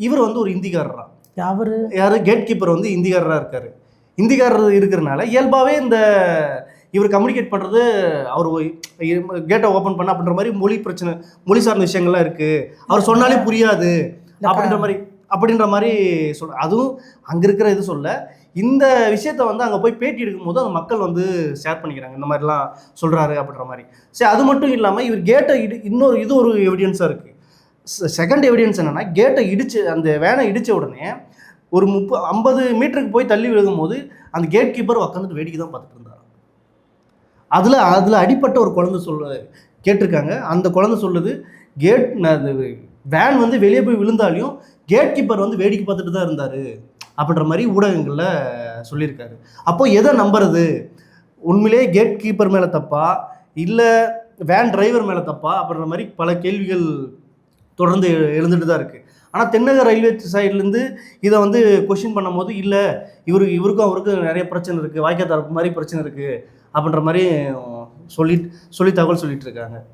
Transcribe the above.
இவர் வந்து ஒரு இந்திக்காரரா. யாரு கேட் கீப்பர் வந்து இந்திக்காரரா இருக்காரு. இந்திக்காரர் இருக்கிறனால இயல்பாகவே இவர் கம்யூனிகேட் பண்ணுறது அவர் கேட்டை ஓப்பன் பண்ண அப்படின்ற மாதிரி மொழி சார்ந்த விஷயங்கள்லாம் இருக்குது. அவர் சொன்னாலே புரியாது அப்படின்ற மாதிரி அதுவும் அங்கே இருக்கிற இது சொல்ல இந்த விஷயத்த வந்து அங்கே போய் பேட்டி எடுக்கும்போது அந்த மக்கள் வந்து ஷேர் பண்ணிக்கிறாங்க, இந்த மாதிரிலாம் சொல்கிறாரு அப்படின்ற மாதிரி. சரி, அது மட்டும் இல்லாமல் இவர் கேட்டை இது ஒரு எவிடன்ஸாக இருக்குது. செகண்ட் எவிடன்ஸ் என்னென்னா, கேட்டை அந்த வேனை இடித்த உடனே ஒரு 50 மீட்டருக்கு போய் தள்ளி விழுகும் போது அந்த கேட் கீப்பர் உட்காந்துட்டு வேடிக்கை தான் பார்த்துட்டு இருந்தார். அதில் அடிப்பட்ட ஒரு குழந்தை கேட்டிருக்காங்க. அந்த குழந்தை சொல்லுது, வேன் வந்து வெளியே போய் விழுந்தாலையும் கேட் கீப்பர் வந்து வேடிக்கை பார்த்துட்டு தான் இருந்தார் அப்படின்ற மாதிரி ஊடகங்களில் சொல்லியிருக்காரு. அப்போ எதை நம்புறது? உண்மையிலே கேட் கீப்பர் மேலே தப்பா இல்லை வேன் டிரைவர் மேலே தப்பா அப்படின்ற மாதிரி பல கேள்விகள் தொடர்ந்து எழுந்துட்டு தான் இருக்குது. ஆனால் தென்னக ரயில்வே சைட்லேருந்து இதை வந்து கொஷின் பண்ணும் போது இல்லை இவருக்கும் அவருக்கும் நிறைய பிரச்சனை இருக்குது, வாய்க்கா தரப்பு மாதிரி பிரச்சனை இருக்குது அப்படின்ற மாதிரி சொல்லி தகவல் சொல்லிட்டு இருக்காங்க.